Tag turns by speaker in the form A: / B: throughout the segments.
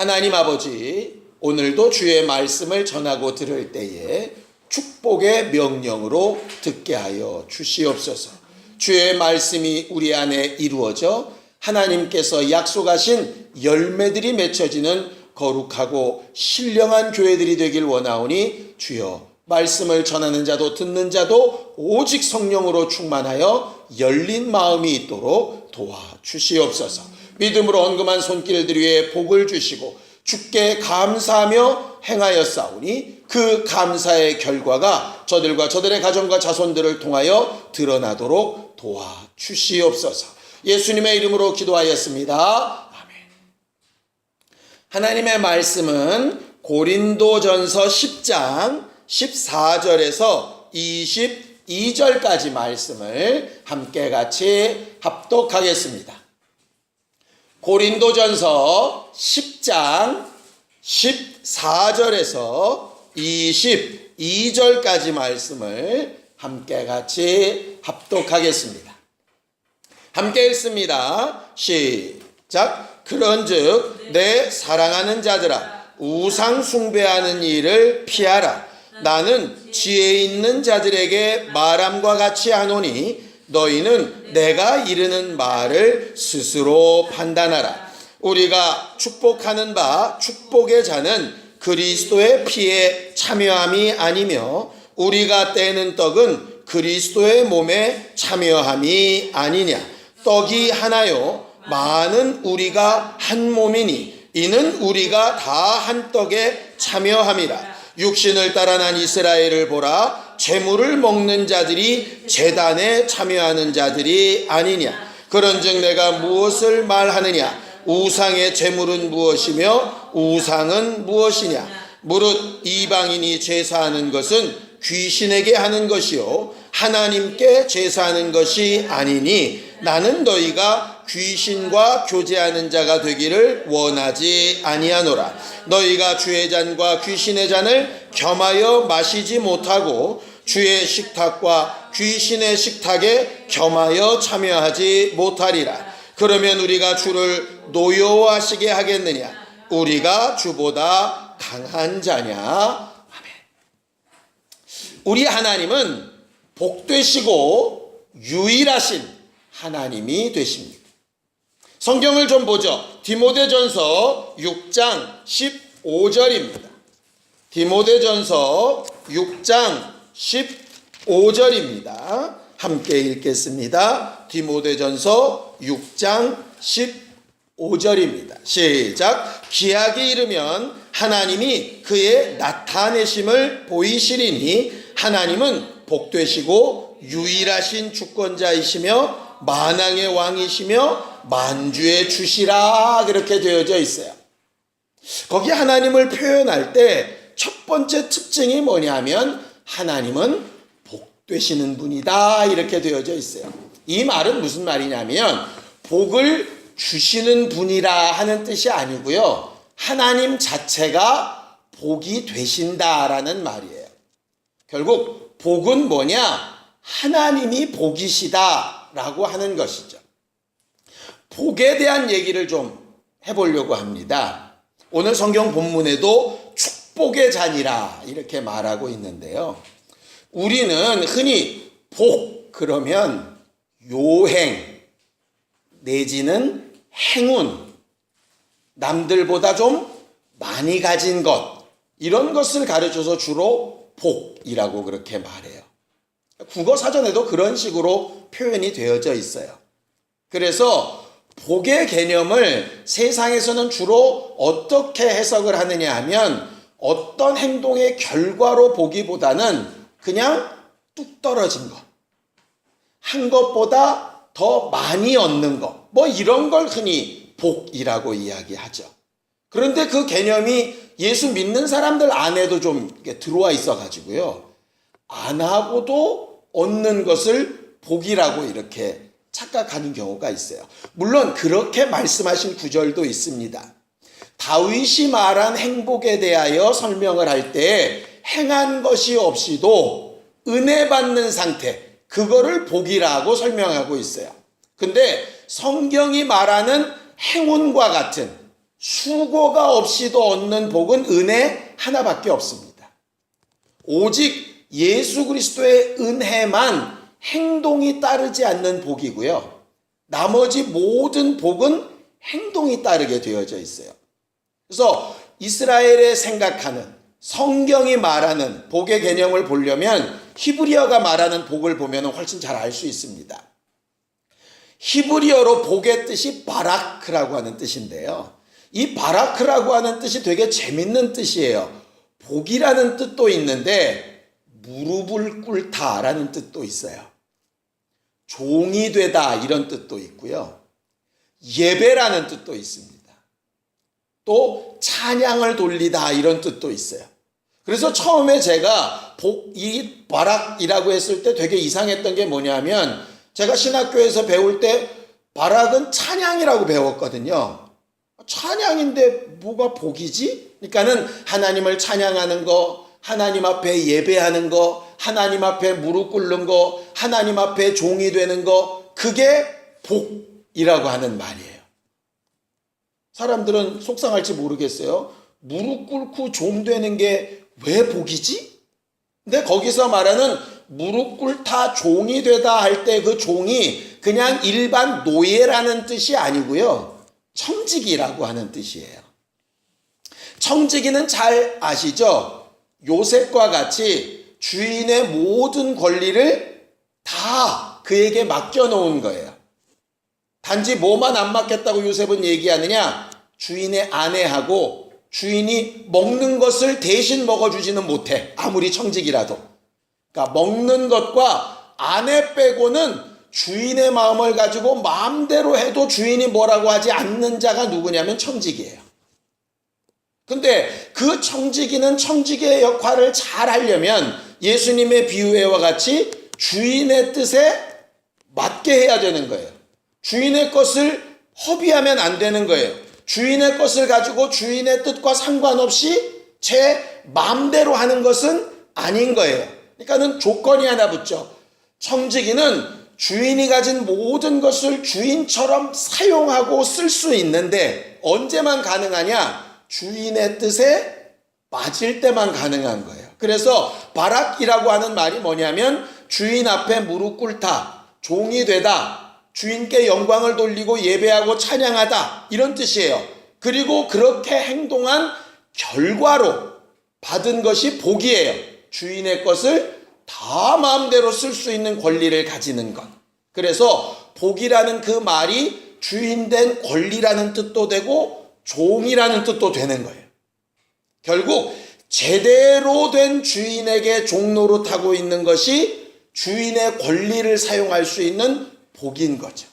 A: 하나님 아버지, 오늘도 주의 말씀을 전하고 들을 때에 축복의 명령으로 듣게 하여 주시옵소서. 주의 말씀이 우리 안에 이루어져 하나님께서 약속하신 열매들이 맺혀지는 거룩하고 신령한 교회들이 되길 원하오니 주여, 말씀을 전하는 자도 듣는 자도 오직 성령으로 충만하여 열린 마음이 있도록 도와주시옵소서. 믿음으로 언금한 손길들 위에 복을 주시고 주께 감사하며 행하였사오니 그 감사의 결과가 저들과 저들의 가정과 자손들을 통하여 드러나도록 도와주시옵소서. 예수님의 이름으로 기도하였습니다. 아멘. 하나님의 말씀은 고린도전서 10장 14절에서 22절까지 말씀을 함께 같이 합독하겠습니다. 고린도전서 10장 14절에서 22절까지 말씀을 함께 같이 합독하겠습니다. 함께 읽습니다. 시작. 그런즉 내 사랑하는 자들아, 우상 숭배하는 일을 피하라. 나는 지혜 있는 자들에게 말함과 같이 하노니 너희는 내가 이르는 말을 스스로 판단하라. 우리가 축복하는 바 축복의 자는 그리스도의 피에 참여함이 아니며 우리가 떼는 떡은 그리스도의 몸에 참여함이 아니냐. 떡이 하나요 많은 우리가 한 몸이니 이는 우리가 다 한 떡에 참여함이라. 육신을 따라 난 이스라엘을 보라. 제물을 먹는 자들이 제단에 참여하는 자들이 아니냐. 그런즉 내가 무엇을 말하느냐. 우상의 제물은 무엇이며 우상은 무엇이냐. 무릇 이방인이 제사하는 것은 귀신에게 하는 것이요 하나님께 제사하는 것이 아니니 나는 너희가 귀신과 교제하는 자가 되기를 원하지 아니하노라. 너희가 주의 잔과 귀신의 잔을 겸하여 마시지 못하고 주의 식탁과 귀신의 식탁에 겸하여 참여하지 못하리라. 그러면 우리가 주를 노여워하시게 하겠느냐. 우리가 주보다 강한 자냐. 아멘. 우리 하나님은 복되시고 유일하신 하나님이 되십니다. 성경을 좀 보죠. 디모데전서 6장 15절입니다. 디모데전서 6장 15절입니다. 함께 읽겠습니다. 디모데전서 6장 15절입니다. 시작. 기약이 이르면 하나님이 그의 나타내심을 보이시리니 하나님은 복되시고 유일하신 주권자이시며 만왕의 왕이시며 만주의 주시라 그렇게 되어져 있어요. 거기 하나님을 표현할 때 첫 번째 특징이 뭐냐면 하나님은 복되시는 분이다 이렇게 되어져 있어요. 이 말은 무슨 말이냐면 복을 주시는 분이라 하는 뜻이 아니고요. 하나님 자체가 복이 되신다라는 말이에요. 결국 복은 뭐냐? 하나님이 복이시다라고 하는 것이죠. 복에 대한 얘기를 좀 해보려고 합니다. 오늘 성경 본문에도 축복의 잔이라 이렇게 말하고 있는데요. 우리는 흔히 복 그러면 요행 내지는 행운, 남들보다 좀 많이 가진 것 이런 것을 가르쳐서 주로 복이라고 그렇게 말해요. 국어 사전에도 그런 식으로 표현이 되어져 있어요. 그래서 복의 개념을 세상에서는 주로 어떻게 해석을 하느냐 하면 어떤 행동의 결과로 보기보다는 그냥 뚝 떨어진 것, 한 것보다 더 많이 얻는 것, 뭐 이런 걸 흔히 복이라고 이야기하죠. 그런데 그 개념이 예수 믿는 사람들 안에도 좀 들어와 있어가지고요. 안 하고도 얻는 것을 복이라고 이렇게 착각하는 경우가 있어요. 물론 그렇게 말씀하신 구절도 있습니다. 다윗이 말한 행복에 대하여 설명을 할 때 행한 것이 없이도 은혜 받는 상태, 그거를 복이라고 설명하고 있어요. 근데 성경이 말하는 행운과 같은 수고가 없이도 얻는 복은 은혜 하나밖에 없습니다. 오직 예수 그리스도의 은혜만 행동이 따르지 않는 복이고요. 나머지 모든 복은 행동이 따르게 되어져 있어요. 그래서 이스라엘에 생각하는 성경이 말하는 복의 개념을 보려면 히브리어가 말하는 복을 보면 훨씬 잘 알 수 있습니다. 히브리어로 복의 뜻이 바라크라고 하는 뜻인데요. 이 바라크라고 하는 뜻이 되게 재밌는 뜻이에요. 복이라는 뜻도 있는데 무릎을 꿇다라는 뜻도 있어요. 종이 되다 이런 뜻도 있고요. 예배라는 뜻도 있습니다. 또 찬양을 돌리다 이런 뜻도 있어요. 그래서 처음에 제가 이 바락이라고 했을 때 되게 이상했던 게 뭐냐면 제가 신학교에서 배울 때 바락은 찬양이라고 배웠거든요. 찬양인데 뭐가 복이지? 그러니까는 하나님을 찬양하는 거, 하나님 앞에 예배하는 거, 하나님 앞에 무릎 꿇는 거, 하나님 앞에 종이 되는 거, 그게 복이라고 하는 말이에요. 사람들은 속상할지 모르겠어요. 무릎 꿇고 종 되는 게 왜 복이지? 근데 거기서 말하는 무릎 꿇다 종이 되다 할 때 그 종이 그냥 일반 노예라는 뜻이 아니고요. 청지기라고 하는 뜻이에요. 청지기는 잘 아시죠? 요셉과 같이 주인의 모든 권리를 다 그에게 맡겨놓은 거예요. 단지 뭐만 안 맡겼다고 요셉은 얘기하느냐? 주인의 아내하고 주인이 먹는 것을 대신 먹어주지는 못해. 아무리 청직이라도. 그러니까 먹는 것과 아내 빼고는 주인의 마음을 가지고 마음대로 해도 주인이 뭐라고 하지 않는 자가 누구냐면 청직이에요. 근데 그 청지기는 청지기의 역할을 잘 하려면 예수님의 비유와 같이 주인의 뜻에 맞게 해야 되는 거예요. 주인의 것을 허비하면 안 되는 거예요. 주인의 것을 가지고 주인의 뜻과 상관없이 제 마음대로 하는 것은 아닌 거예요. 그러니까는 조건이 하나 붙죠. 청지기는 주인이 가진 모든 것을 주인처럼 사용하고 쓸 수 있는데 언제만 가능하냐? 주인의 뜻에 맞을 때만 가능한 거예요. 그래서 바락이라고 하는 말이 뭐냐면 주인 앞에 무릎 꿇다, 종이 되다, 주인께 영광을 돌리고 예배하고 찬양하다 이런 뜻이에요. 그리고 그렇게 행동한 결과로 받은 것이 복이에요. 주인의 것을 다 마음대로 쓸 수 있는 권리를 가지는 것. 그래서 복이라는 그 말이 주인된 권리라는 뜻도 되고 종이라는 뜻도 되는 거예요. 결국 제대로 된 주인에게 종노릇하고 있는 것이 주인의 권리를 사용할 수 있는 복인 거죠.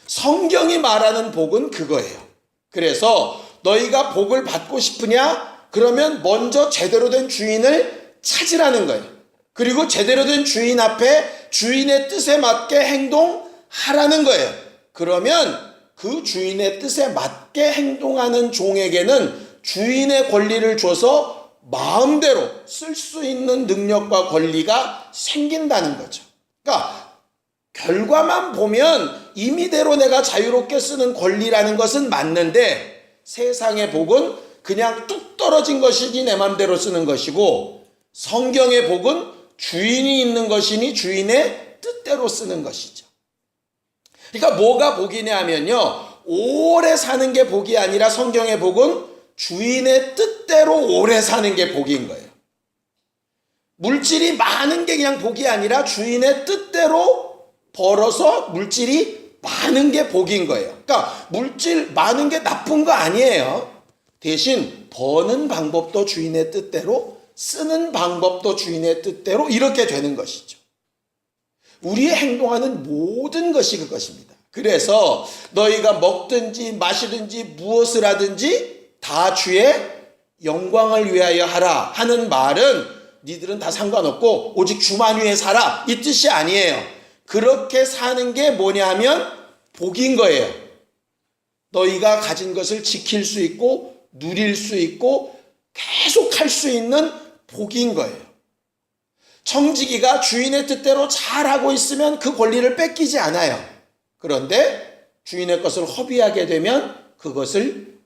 A: 성경이 말하는 복은 그거예요. 그래서 너희가 복을 받고 싶으냐? 그러면 먼저 제대로 된 주인을 찾으라는 거예요. 그리고 제대로 된 주인 앞에 주인의 뜻에 맞게 행동하라는 거예요. 그러면 그 주인의 뜻에 맞게 행동하는 종에게는 주인의 권리를 줘서 마음대로 쓸 수 있는 능력과 권리가 생긴다는 거죠. 그러니까 결과만 보면 임의대로 내가 자유롭게 쓰는 권리라는 것은 맞는데 세상의 복은 그냥 뚝 떨어진 것이니 내 맘대로 쓰는 것이고 성경의 복은 주인이 있는 것이니 주인의 뜻대로 쓰는 것이죠. 그러니까 뭐가 복이냐 하면요. 오래 사는 게 복이 아니라 성경의 복은 주인의 뜻대로 오래 사는 게 복인 거예요. 물질이 많은 게 그냥 복이 아니라 주인의 뜻대로 벌어서 물질이 많은 게 복인 거예요. 그러니까 물질 많은 게 나쁜 거 아니에요. 대신 버는 방법도 주인의 뜻대로, 쓰는 방법도 주인의 뜻대로 이렇게 되는 것이죠. 우리의 행동하는 모든 것이 그것입니다. 그래서 너희가 먹든지 마시든지 무엇을 하든지 다 주의 영광을 위하여 하라 하는 말은 니들은 다 상관없고 오직 주만 위해 살아 이 뜻이 아니에요. 그렇게 사는 게 뭐냐 하면 복인 거예요. 너희가 가진 것을 지킬 수 있고 누릴 수 있고 계속 할 수 있는 복인 거예요. 청지기가 주인의 뜻대로 잘하고 있으면 그 권리를 뺏기지 않아요. 그런데 주인의 것을 허비하게 되면 그것을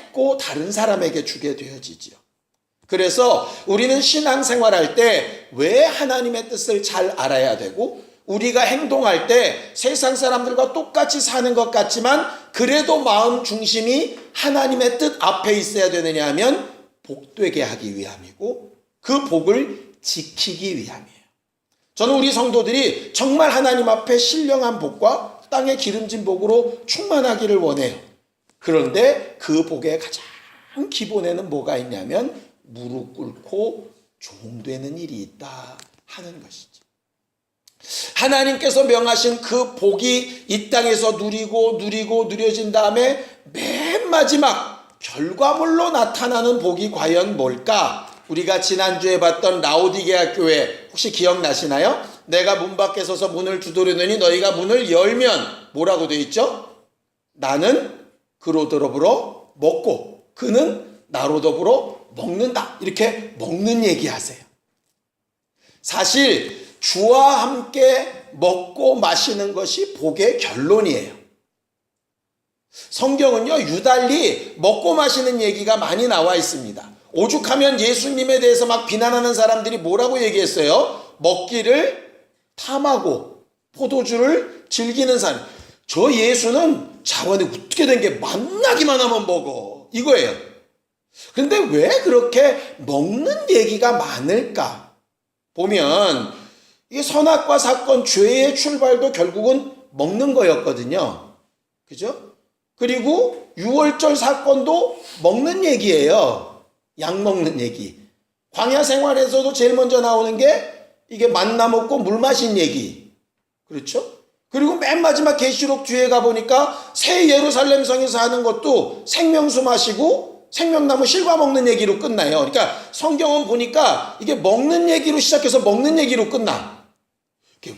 A: 뺏고 다른 사람에게 주게 되어지지요. 그래서 우리는 신앙생활할 때 왜 하나님의 뜻을 잘 알아야 되고 우리가 행동할 때 세상 사람들과 똑같이 사는 것 같지만 그래도 마음 중심이 하나님의 뜻 앞에 있어야 되느냐 하면 복되게 하기 위함이고 그 복을 지키기 위함이에요. 저는 우리 성도들이 정말 하나님 앞에 신령한 복과 땅에 기름진 복으로 충만하기를 원해요. 그런데 그 복의 가장 기본에는 뭐가 있냐면 무릎 꿇고 종되는 일이 있다 하는 것이죠. 하나님께서 명하신 그 복이 이 땅에서 누려진 다음에 맨 마지막 결과물로 나타나는 복이 과연 뭘까? 우리가 지난주에 봤던 라오디게아 교회 혹시 기억나시나요? 내가 문 밖에 서서 문을 두드리더니 너희가 문을 열면 뭐라고 되어 있죠? 나는 그로 더불어 먹고 그는 나로 더불어 먹는다. 이렇게 먹는 얘기하세요. 사실 주와 함께 먹고 마시는 것이 복의 결론이에요. 성경은요 유달리 먹고 마시는 얘기가 많이 나와 있습니다. 오죽하면 예수님에 대해서 막 비난하는 사람들이 뭐라고 얘기했어요? 먹기를 탐하고 포도주를 즐기는 사람. 저 예수는 자원이 어떻게 된 게 만나기만 하면 먹어 이거예요. 그런데 왜 그렇게 먹는 얘기가 많을까? 보면 이 선악과 사건 죄의 출발도 결국은 먹는 거였거든요. 그죠? 그리고 유월절 사건도 먹는 얘기예요. 약 먹는 얘기. 광야 생활에서도 제일 먼저 나오는 게 이게 만나 먹고 물 마신 얘기. 그렇죠? 그리고 맨 마지막 계시록 뒤에 가보니까 새 예루살렘 성에서 하는 것도 생명수 마시고 생명나무 실과 먹는 얘기로 끝나요. 그러니까 성경은 보니까 이게 먹는 얘기로 시작해서 먹는 얘기로 끝나.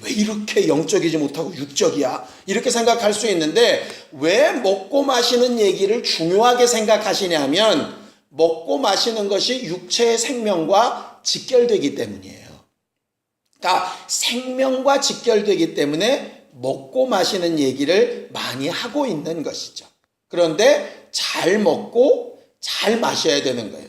A: 왜 이렇게 영적이지 못하고 육적이야? 이렇게 생각할 수 있는데 왜 먹고 마시는 얘기를 중요하게 생각하시냐면 먹고 마시는 것이 육체의 생명과 직결되기 때문이에요. 그러니까 생명과 직결되기 때문에 먹고 마시는 얘기를 많이 하고 있는 것이죠. 그런데 잘 먹고 잘 마셔야 되는 거예요.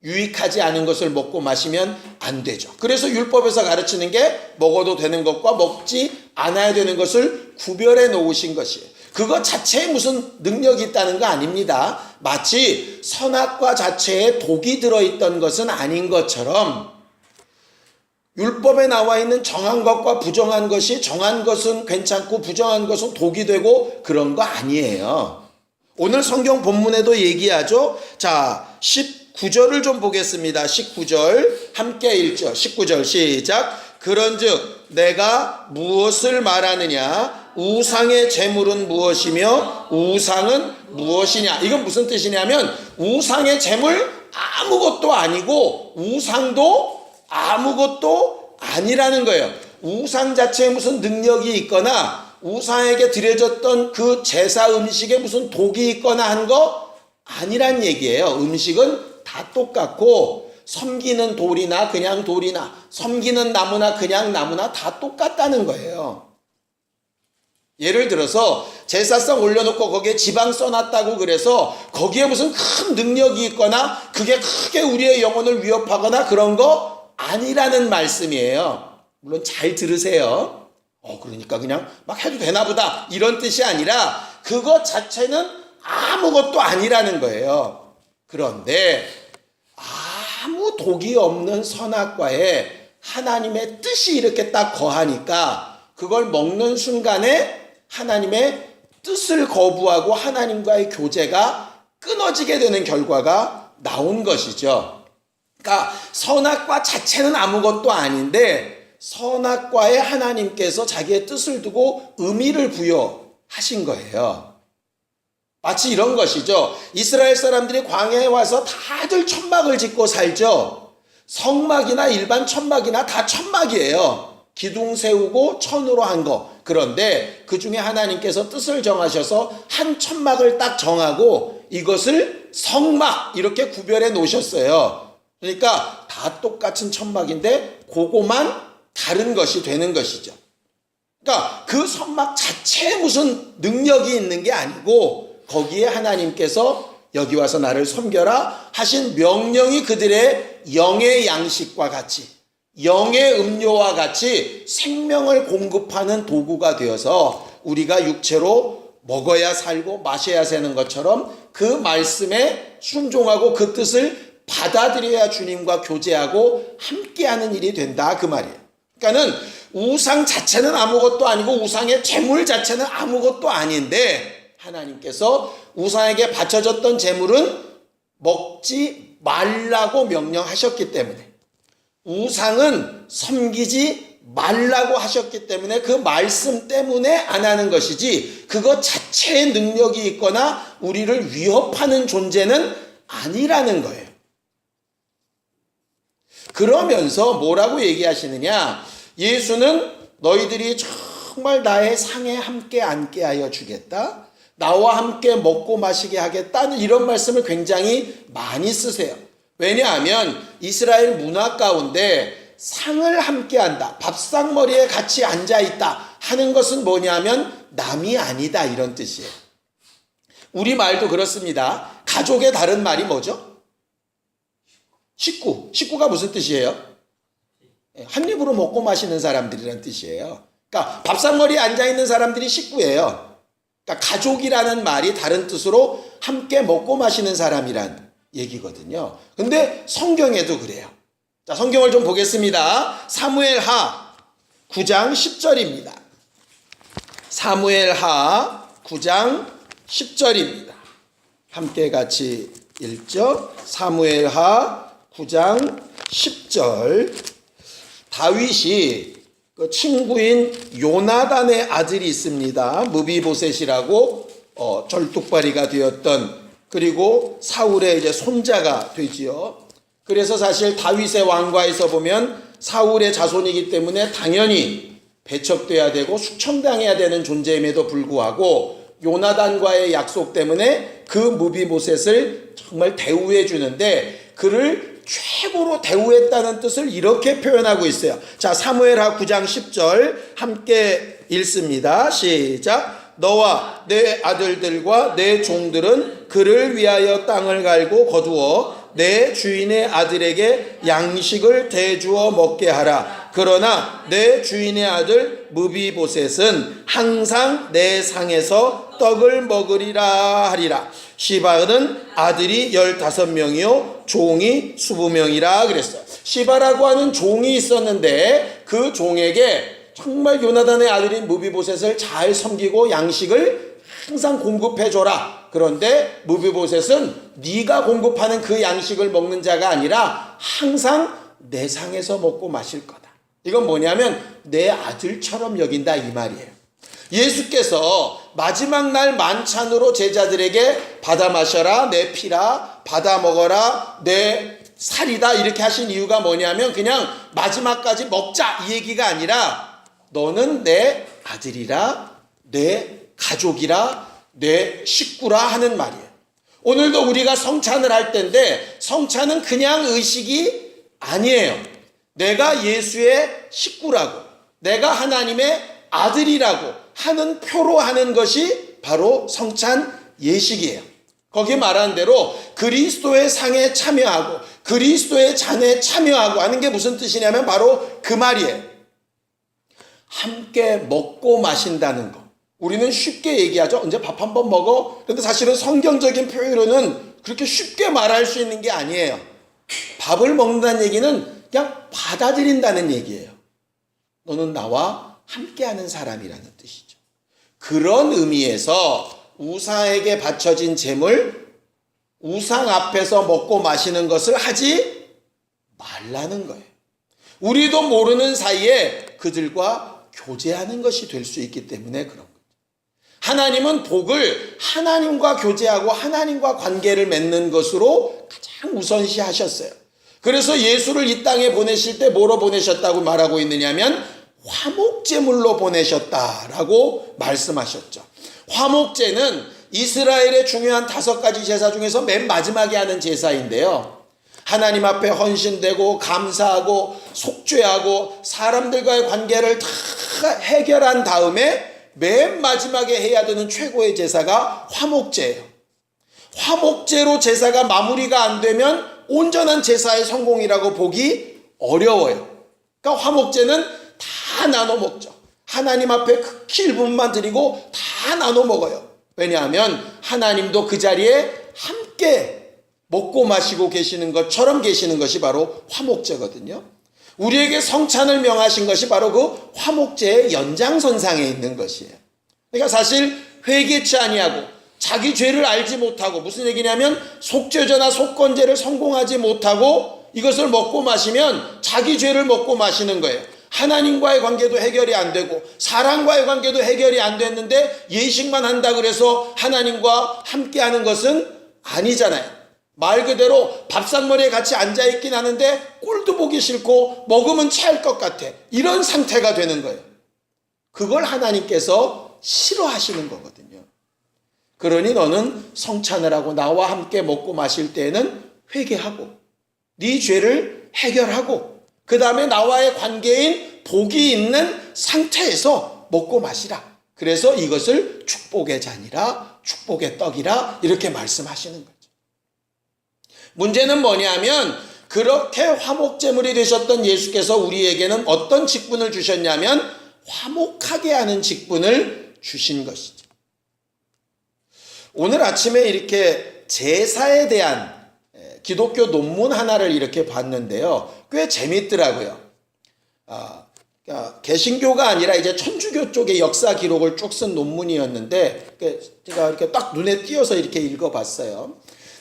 A: 유익하지 않은 것을 먹고 마시면 안 되죠. 그래서 율법에서 가르치는 게 먹어도 되는 것과 먹지 않아야 되는 것을 구별해 놓으신 것이에요. 그것 자체에 무슨 능력이 있다는 거 아닙니다. 마치 선악과 자체에 독이 들어있던 것은 아닌 것처럼 율법에 나와 있는 정한 것과 부정한 것이 정한 것은 괜찮고 부정한 것은 독이 되고 그런 거 아니에요. 오늘 성경 본문에도 얘기하죠. 자, 19절을 좀 보겠습니다. 19절 함께 읽죠. 19절 시작. 그런즉 내가 무엇을 말하느냐? 우상의 제물은 무엇이며 우상은 무엇이냐? 이건 무슨 뜻이냐면 우상의 제물 아무것도 아니고 우상도 아무것도 아니라는 거예요. 우상 자체에 무슨 능력이 있거나 우상에게 드려졌던 그 제사 음식에 무슨 독이 있거나 한 거 아니란 얘기예요. 음식은 다 똑같고 섬기는 돌이나 그냥 돌이나 섬기는 나무나 그냥 나무나 다 똑같다는 거예요. 예를 들어서 제사상 올려놓고 거기에 지방 써놨다고 그래서 거기에 무슨 큰 능력이 있거나 그게 크게 우리의 영혼을 위협하거나 그런 거 아니라는 말씀이에요. 물론 잘 들으세요. 그러니까 그냥 막 해도 되나 보다 이런 뜻이 아니라 그것 자체는 아무것도 아니라는 거예요. 그런데 아무 독이 없는 선악과에 하나님의 뜻이 이렇게 딱 거하니까 그걸 먹는 순간에 하나님의 뜻을 거부하고 하나님과의 교제가 끊어지게 되는 결과가 나온 것이죠. 그러니까 선악과 자체는 아무것도 아닌데 선악과에 하나님께서 자기의 뜻을 두고 의미를 부여하신 거예요. 마치 이런 것이죠. 이스라엘 사람들이 광야에 와서 다들 천막을 짓고 살죠. 성막이나 일반 천막이나 다 천막이에요. 기둥 세우고 천으로 한 거. 그런데 그 중에 하나님께서 뜻을 정하셔서 한 천막을 딱 정하고 이것을 성막 이렇게 구별해 놓으셨어요. 그러니까 다 똑같은 천막인데 그거만 다른 것이 되는 것이죠. 그러니까 그 선막 자체에 무슨 능력이 있는 게 아니고 거기에 하나님께서 여기 와서 나를 섬겨라 하신 명령이 그들의 영의 양식과 같이, 영의 음료와 같이 생명을 공급하는 도구가 되어서 우리가 육체로 먹어야 살고 마셔야 사는 것처럼 그 말씀에 순종하고 그 뜻을 받아들여야 주님과 교제하고 함께하는 일이 된다, 그 말이에요. 그러니까는 우상 자체는 아무것도 아니고 우상의 제물 자체는 아무것도 아닌데 하나님께서 우상에게 바쳐졌던 제물은 먹지 말라고 명령하셨기 때문에, 우상은 섬기지 말라고 하셨기 때문에 그 말씀 때문에 안 하는 것이지 그것 자체의 능력이 있거나 우리를 위협하는 존재는 아니라는 거예요. 그러면서 뭐라고 얘기하시느냐, 예수는 너희들이 정말 나의 상에 함께 앉게 하여 주겠다, 나와 함께 먹고 마시게 하겠다는 이런 말씀을 굉장히 많이 쓰세요. 왜냐하면 이스라엘 문화 가운데 상을 함께 한다, 밥상머리에 같이 앉아있다 하는 것은 뭐냐면 남이 아니다, 이런 뜻이에요. 우리말도 그렇습니다. 가족의 다른 말이 뭐죠? 식구가 무슨 뜻이에요? 한 입으로 먹고 마시는 사람들이라는 뜻이에요. 그러니까 밥상머리에 앉아있는 사람들이 식구예요. 그러니까 가족이라는 말이 다른 뜻으로 함께 먹고 마시는 사람이란 얘기거든요. 근데 성경에도 그래요. 자, 성경을 좀 보겠습니다. 사무엘하 9장 10절입니다. 사무엘하 9장 10절입니다. 함께 같이 읽죠. 사무엘하 9장 10절. 다윗이 그 친구인 요나단의 아들이 있습니다. 무비보셋이라고 절뚝발이가 되었던, 그리고 사울의 이제 손자가 되지요. 그래서 사실 다윗의 왕과에서 보면 사울의 자손이기 때문에 당연히 배척돼야 되고 숙청당해야 되는 존재임에도 불구하고 요나단과의 약속 때문에 그 무비보셋을 정말 대우해 주는데 그를 최고로 대우했다는 뜻을 이렇게 표현하고 있어요. 자, 사무엘하 9장 10절 함께 읽습니다. 시작. 너와 내 아들들과 내 종들은 그를 위하여 땅을 갈고 거두어 내 주인의 아들에게 양식을 대주어 먹게 하라. 그러나 내 주인의 아들 무비보셋은 항상 내 상에서 떡을 먹으리라 하리라. 시바는 아들이 15명이요 종이 20명이라 그랬어요. 시바라고 하는 종이 있었는데 그 종에게 정말 요나단의 아들인 무비보셋을 잘 섬기고 양식을 항상 공급해줘라. 그런데 무비보셋은 네가 공급하는 그 양식을 먹는 자가 아니라 항상 내 상에서 먹고 마실 거다. 이건 뭐냐면 내 아들처럼 여긴다, 이 말이에요. 예수께서 마지막 날 만찬으로 제자들에게 받아 마셔라, 내 피라, 받아 먹어라, 내 살이다 이렇게 하신 이유가 뭐냐면 그냥 마지막까지 먹자 이 얘기가 아니라 너는 내 아들이라, 내 가족이라, 내 식구라 하는 말이에요. 오늘도 우리가 성찬을 할 때인데 성찬은 그냥 의식이 아니에요. 내가 예수의 식구라고, 내가 하나님의 아들이라고 하는 표로 하는 것이 바로 성찬 예식이에요. 거기 말한 대로 그리스도의 상에 참여하고 그리스도의 잔에 참여하고 하는 게 무슨 뜻이냐면 바로 그 말이에요. 함께 먹고 마신다는 거. 우리는 쉽게 얘기하죠. 이제 밥 한 번 먹어. 그런데 사실은 성경적인 표현으로는 그렇게 쉽게 말할 수 있는 게 아니에요. 밥을 먹는다는 얘기는 그냥 받아들인다는 얘기예요. 너는 나와 함께하는 사람이라는 뜻이죠. 그런 의미에서 우상에게 바쳐진 제물, 우상 앞에서 먹고 마시는 것을 하지 말라는 거예요. 우리도 모르는 사이에 그들과 교제하는 것이 될 수 있기 때문에 그런 거죠. 하나님은 복을 하나님과 교제하고 하나님과 관계를 맺는 것으로 가장 우선시하셨어요. 그래서 예수를 이 땅에 보내실 때 뭐로 보내셨다고 말하고 있느냐면 화목제물로 보내셨다라고 말씀하셨죠. 화목제는 이스라엘의 중요한 5가지 제사 중에서 맨 마지막에 하는 제사인데요. 하나님 앞에 헌신되고 감사하고 속죄하고 사람들과의 관계를 다 해결한 다음에 맨 마지막에 해야 되는 최고의 제사가 화목제예요. 화목제로 제사가 마무리가 안 되면 온전한 제사의 성공이라고 보기 어려워요. 그러니까 화목제는 다 나눠 먹죠. 하나님 앞에 극히 일부분만 드리고 다 나눠 먹어요. 왜냐하면 하나님도 그 자리에 함께 먹고 마시고 계시는 것처럼 계시는 것이 바로 화목제거든요. 우리에게 성찬을 명하신 것이 바로 그 화목제의 연장선상에 있는 것이에요. 그러니까 사실 회개치 아니하고 자기 죄를 알지 못하고, 무슨 얘기냐면 속죄제나 속건제를 성공하지 못하고 이것을 먹고 마시면 자기 죄를 먹고 마시는 거예요. 하나님과의 관계도 해결이 안 되고 사람과의 관계도 해결이 안 됐는데 예식만 한다 그래서 하나님과 함께하는 것은 아니잖아요. 말 그대로 밥상머리에 같이 앉아있긴 하는데 꼴도 보기 싫고 먹으면 체할 것 같아. 이런 상태가 되는 거예요. 그걸 하나님께서 싫어하시는 거거든요. 그러니 너는 성찬을 하고 나와 함께 먹고 마실 때에는 회개하고 네 죄를 해결하고 그 다음에 나와의 관계인 복이 있는 상태에서 먹고 마시라. 그래서 이것을 축복의 잔이라 축복의 떡이라 이렇게 말씀하시는 거죠. 문제는 뭐냐면 그렇게 화목제물이 되셨던 예수께서 우리에게는 어떤 직분을 주셨냐면 화목하게 하는 직분을 주신 것이죠. 오늘 아침에 이렇게 제사에 대한 기독교 논문 하나를 이렇게 봤는데요. 꽤 재밌더라고요. 개신교가 아니라 이제 천주교 쪽의 역사 기록을 쭉 쓴 논문이었는데 제가 이렇게 딱 눈에 띄어서 이렇게 읽어봤어요.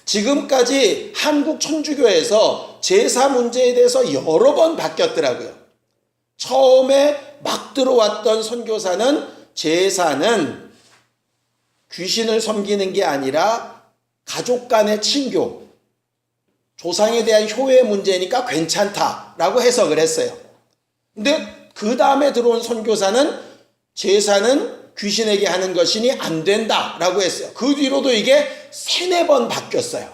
A: 지금까지 한국 천주교에서 제사 문제에 대해서 여러 번 바뀌었더라고요. 처음에 막 들어왔던 선교사는 제사는 귀신을 섬기는 게 아니라 가족 간의 친교, 조상에 대한 효의 문제니까 괜찮다라고 해석을 했어요. 근데 그 다음에 들어온 선교사는 제사는 귀신에게 하는 것이니 안 된다라고 했어요. 그 뒤로도 이게 3-4번 바뀌었어요.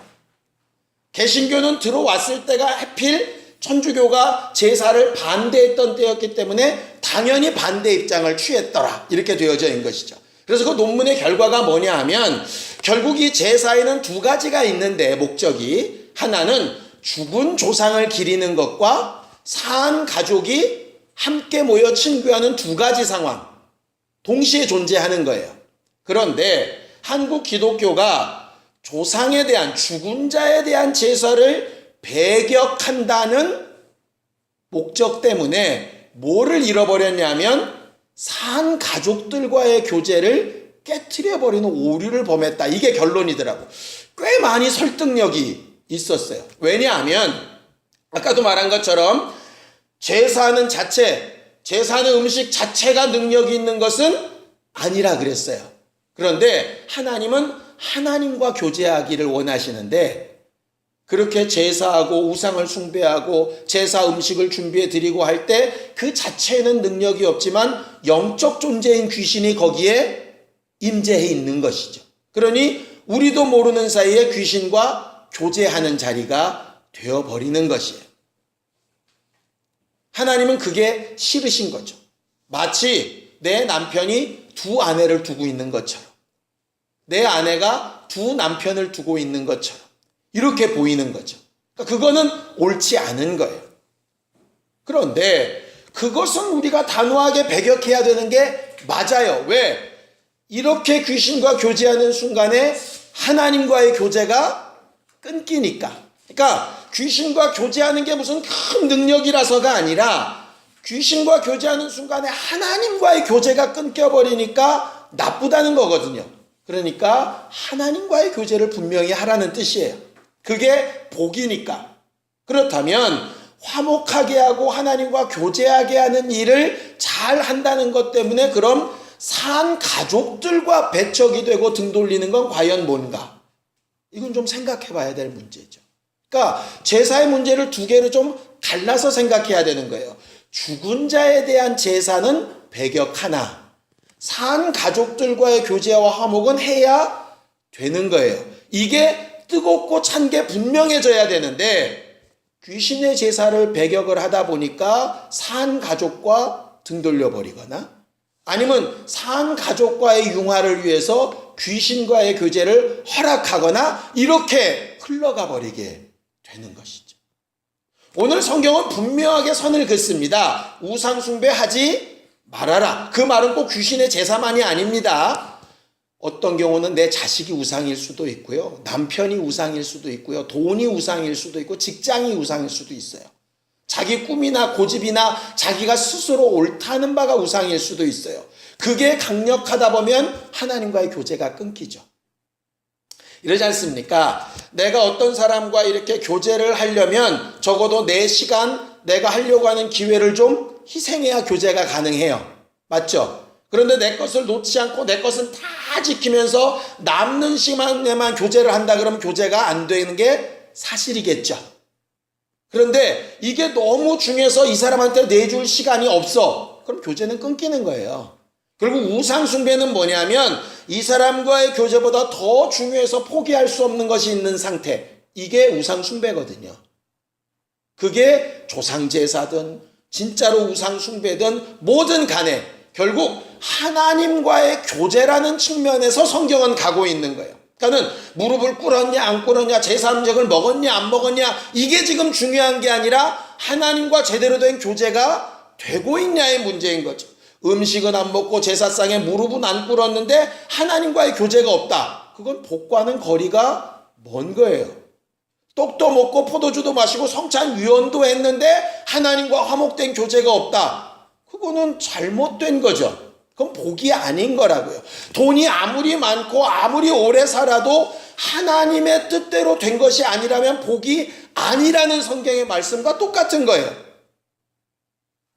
A: 개신교는 들어왔을 때가 하필 천주교가 제사를 반대했던 때였기 때문에 당연히 반대 입장을 취했더라. 이렇게 되어져 있는 것이죠. 그래서 그 논문의 결과가 뭐냐 하면 결국 이 제사에는 2가지가 있는데 목적이 하나는 죽은 조상을 기리는 것과 산 가족이 함께 모여 친교하는 2가지 상황 동시에 존재하는 거예요. 그런데 한국 기독교가 조상에 대한 죽은 자에 대한 제사를 배격한다는 목적 때문에 뭐를 잃어버렸냐면 산 가족들과의 교제를 깨트려버리는 오류를 범했다. 이게 결론이더라고. 꽤 많이 설득력이 있었어요. 왜냐하면 아까도 말한 것처럼 제사하는 음식 자체가 능력이 있는 것은 아니라 그랬어요. 그런데 하나님은 하나님과 교제하기를 원하시는데 그렇게 제사하고 우상을 숭배하고 제사 음식을 준비해 드리고 할 때 그 자체에는 능력이 없지만 영적 존재인 귀신이 거기에 임재해 있는 것이죠. 그러니 우리도 모르는 사이에 귀신과 교제하는 자리가 되어버리는 것이에요. 하나님은 그게 싫으신 거죠. 마치 내 남편이 2 아내를 두고 있는 것처럼, 내 아내가 2 남편을 두고 있는 것처럼 이렇게 보이는 거죠. 그러니까 그거는 옳지 않은 거예요. 그런데 그것은 우리가 단호하게 배격해야 되는 게 맞아요. 왜? 이렇게 귀신과 교제하는 순간에 하나님과의 교제가 끊기니까. 그러니까 귀신과 교제하는 게 무슨 큰 능력이라서가 아니라 귀신과 교제하는 순간에 하나님과의 교제가 끊겨버리니까 나쁘다는 거거든요. 그러니까 하나님과의 교제를 분명히 하라는 뜻이에요. 그게 복이니까. 그렇다면 화목하게 하고 하나님과 교제하게 하는 일을 잘 한다는 것 때문에 그럼 산 가족들과 배척이 되고 등 돌리는 건 과연 뭔가? 이건 좀 생각해 봐야 될 문제죠. 그러니까 제사의 문제를 2개로 좀 갈라서 생각해야 되는 거예요. 죽은 자에 대한 제사는 배격하나 산 가족들과의 교제와 화목은 해야 되는 거예요. 이게 뜨겁고 찬 게 분명해져야 되는데 귀신의 제사를 배격을 하다 보니까 산 가족과 등 돌려버리거나 아니면 산 가족과의 융화를 위해서 귀신과의 교제를 허락하거나 이렇게 흘러가 버리게 되는 것이죠. 오늘 성경은 분명하게 선을 긋습니다. 우상 숭배하지 말아라. 그 말은 꼭 귀신의 제사만이 아닙니다. 어떤 경우는 내 자식이 우상일 수도 있고요. 남편이 우상일 수도 있고요. 돈이 우상일 수도 있고 직장이 우상일 수도 있어요. 자기 꿈이나 고집이나 자기가 스스로 옳다는 바가 우상일 수도 있어요. 그게 강력하다 보면 하나님과의 교제가 끊기죠. 이러지 않습니까? 내가 어떤 사람과 이렇게 교제를 하려면 적어도 내 시간, 내가 하려고 하는 기회를 좀 희생해야 교제가 가능해요. 맞죠? 그런데 내 것을 놓지 않고 내 것은 다 지키면서 남는 시간에만 교제를 한다 그러면 교제가 안 되는 게 사실이겠죠. 그런데 이게 너무 중요해서 이 사람한테 내줄 시간이 없어. 그럼 교제는 끊기는 거예요. 결국 우상 숭배는 뭐냐면 이 사람과의 교제보다 더 중요해서 포기할 수 없는 것이 있는 상태. 이게 우상 숭배거든요. 그게 조상 제사든 진짜로 우상 숭배든 뭐든 간에 결국 하나님과의 교제라는 측면에서 성경은 가고 있는 거예요. 그러니까는 무릎을 꿇었냐 안 꿇었냐 제사 음식을 먹었냐 안 먹었냐 이게 지금 중요한 게 아니라 하나님과 제대로 된 교제가 되고 있냐의 문제인 거죠. 음식은 안 먹고 제사상에 무릎은 안 꿇었는데 하나님과의 교제가 없다. 그건 복과는 거리가 먼 거예요. 떡도 먹고 포도주도 마시고 성찬 위언도 했는데 하나님과 화목된 교제가 없다. 그거는 잘못된 거죠. 그건 복이 아닌 거라고요. 돈이 아무리 많고 아무리 오래 살아도 하나님의 뜻대로 된 것이 아니라면 복이 아니라는 성경의 말씀과 똑같은 거예요.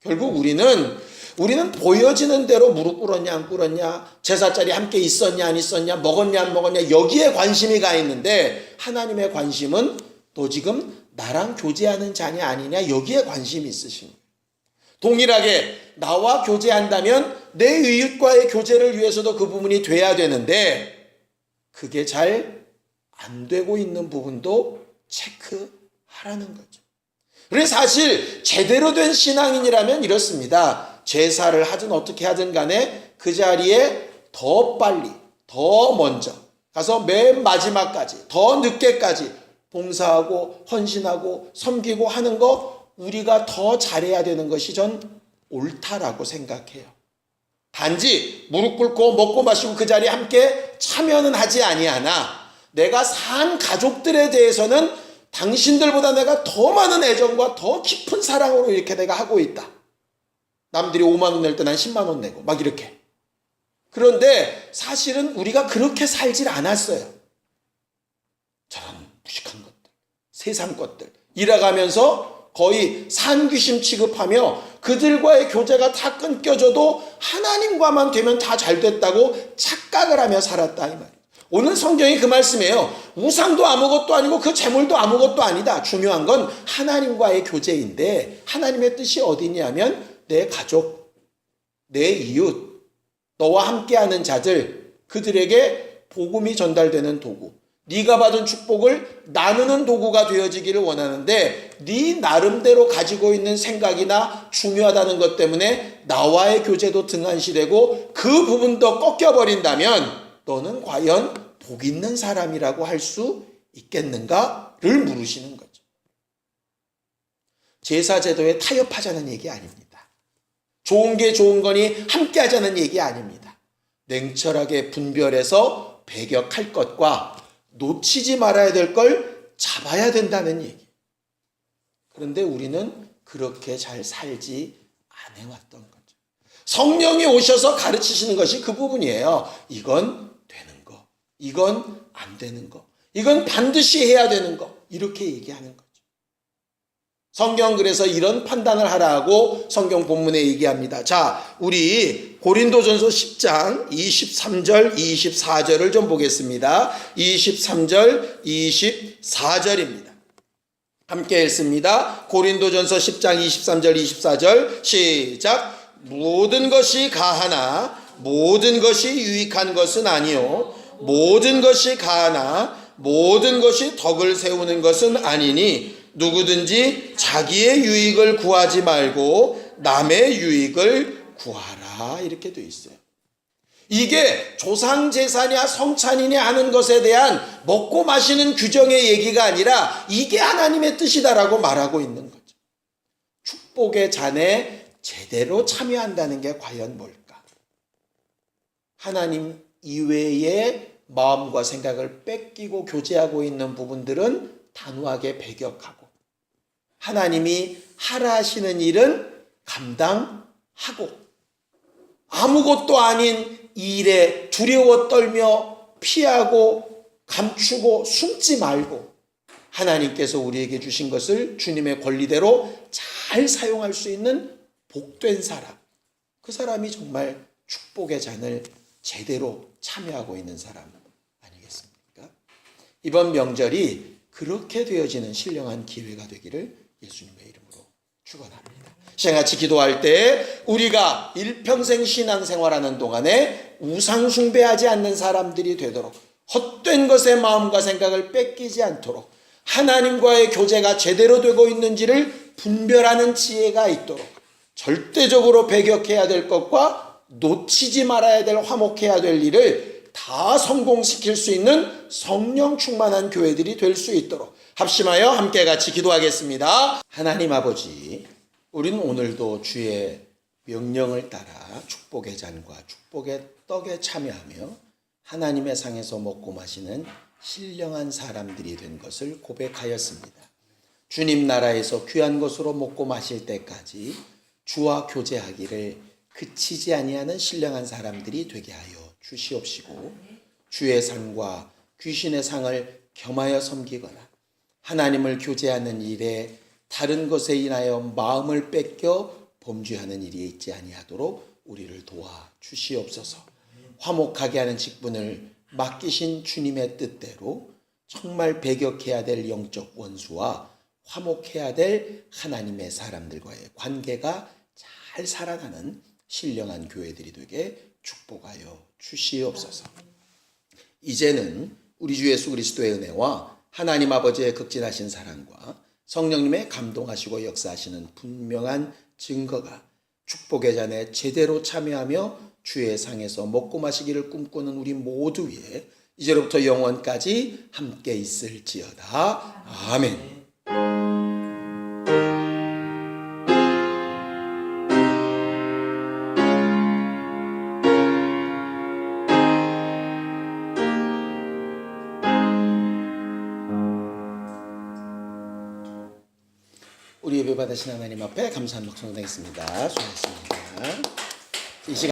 A: 결국 우리는 보여지는 대로 무릎 꿇었냐 안 꿇었냐 제사자리 함께 있었냐 안 있었냐 먹었냐 안 먹었냐 여기에 관심이 가 있는데 하나님의 관심은 너 지금 나랑 교제하는 자냐 아니냐 여기에 관심이 있으신 거예요. 동일하게 나와 교제한다면 내 이웃과의 교제를 위해서도 그 부분이 돼야 되는데 그게 잘 안 되고 있는 부분도 체크하라는 거죠. 그래서 사실 제대로 된 신앙인이라면 이렇습니다. 제사를 하든 어떻게 하든 간에 그 자리에 더 빨리 더 먼저 가서 맨 마지막까지 더 늦게까지 봉사하고 헌신하고 섬기고 하는 거 우리가 더 잘해야 되는 것이 전 옳다라고 생각해요. 단지 무릎 꿇고 먹고 마시고 그 자리에 함께 참여는 하지 아니하나 내가 산 가족들에 대해서는 당신들보다 내가 더 많은 애정과 더 깊은 사랑으로 이렇게 내가 하고 있다. 남들이 5만 원 낼 때 난 10만 원 내고 막 이렇게. 그런데 사실은 우리가 그렇게 살질 않았어요. 저런 무식한 것들, 세상 것들 일해가면서 거의 산귀신 취급하며 그들과의 교제가 다 끊겨져도 하나님과만 되면 다 잘 됐다고 착각을 하며 살았다 이 말이에요. 오늘 성경이 그 말씀이에요. 우상도 아무것도 아니고 그 재물도 아무것도 아니다. 중요한 건 하나님과의 교제인데 하나님의 뜻이 어디냐면 내 가족, 내 이웃, 너와 함께하는 자들 그들에게 복음이 전달되는 도구 네가 받은 축복을 나누는 도구가 되어지기를 원하는데 네 나름대로 가지고 있는 생각이나 중요하다는 것 때문에 나와의 교제도 등한시되고 그 부분도 꺾여버린다면 너는 과연 복 있는 사람이라고 할 수 있겠는가를 물으시는 거죠. 제사제도에 타협하자는 얘기 아닙니다. 좋은 게 좋은 거니 함께 하자는 얘기 아닙니다. 냉철하게 분별해서 배격할 것과 놓치지 말아야 될 걸 잡아야 된다는 얘기. 그런데 우리는 그렇게 잘 살지 안 해왔던 거죠. 성령이 오셔서 가르치시는 것이 그 부분이에요. 이건 되는 거, 이건 안 되는 거, 이건 반드시 해야 되는 거 이렇게 얘기하는 거죠. 성경 그래서 이런 판단을 하라고 성경 본문에 얘기합니다. 자, 우리 고린도전서 10장 23절 24절을 좀 보겠습니다. 23절 24절입니다. 함께 읽습니다. 고린도전서 10장 23절 24절 시작. 모든 것이 가하나 모든 것이 유익한 것은 아니요 모든 것이 가하나 모든 것이 덕을 세우는 것은 아니니 누구든지 자기의 유익을 구하지 말고 남의 유익을 구하라 이렇게 돼 있어요. 이게 조상제사냐 성찬이냐 하는 것에 대한 먹고 마시는 규정의 얘기가 아니라 이게 하나님의 뜻이다라고 말하고 있는 거죠. 축복의 잔에 제대로 참여한다는 게 과연 뭘까? 하나님 이외의 마음과 생각을 뺏기고 교제하고 있는 부분들은 단호하게 배격하고, 하나님이 하라 하시는 일은 감당하고, 아무것도 아닌 일에 두려워 떨며 피하고 감추고 숨지 말고, 하나님께서 우리에게 주신 것을 주님의 권리대로 잘 사용할 수 있는 복된 사람, 그 사람이 정말 축복의 잔을 제대로 참여하고 있는 사람 아니겠습니까? 이번 명절이 그렇게 되어지는 신령한 기회가 되기를 예수님의 이름으로 축원합니다. 시간같이 기도할 때 우리가 일평생 신앙생활하는 동안에 우상 숭배하지 않는 사람들이 되도록, 헛된 것에 마음과 생각을 뺏기지 않도록, 하나님과의 교제가 제대로 되고 있는지를 분별하는 지혜가 있도록, 절대적으로 배격해야 될 것과 놓치지 말아야 될, 화목해야 될 일을 다 성공시킬 수 있는 성령 충만한 교회들이 될 수 있도록 합심하여 함께 같이 기도하겠습니다. 하나님 아버지, 우리는 오늘도 주의 명령을 따라 축복의 잔과 축복의 떡에 참여하며 하나님의 상에서 먹고 마시는 신령한 사람들이 된 것을 고백하였습니다. 주님 나라에서 귀한 것으로 먹고 마실 때까지 주와 교제하기를 그치지 아니하는 신령한 사람들이 되게 하여 주시옵시고, 주의 상과 귀신의 상을 겸하여 섬기거나 하나님을 교제하는 일에 다른 것에 인하여 마음을 뺏겨 범죄하는 일이 있지 아니하도록 우리를 도와 주시옵소서. 화목하게 하는 직분을 맡기신 주님의 뜻대로 정말 배격해야 될 영적 원수와 화목해야 될 하나님의 사람들과의 관계가 잘 살아가는 신령한 교회들이 되게 축복하여 주시옵소서. 이제는 우리 주 예수 그리스도의 은혜와 하나님 아버지의 극진하신 사랑과 성령님의 감동하시고 역사하시는 분명한 증거가 축복의 잔에 제대로 참여하며 주의 상에서 먹고 마시기를 꿈꾸는 우리 모두 위에 이제로부터 영원까지 함께 있을지어다. 아멘. 우리 예배 받으신 하나님 앞에 감사한 박수 드리겠습니다. 수고하셨습니다. 이 시간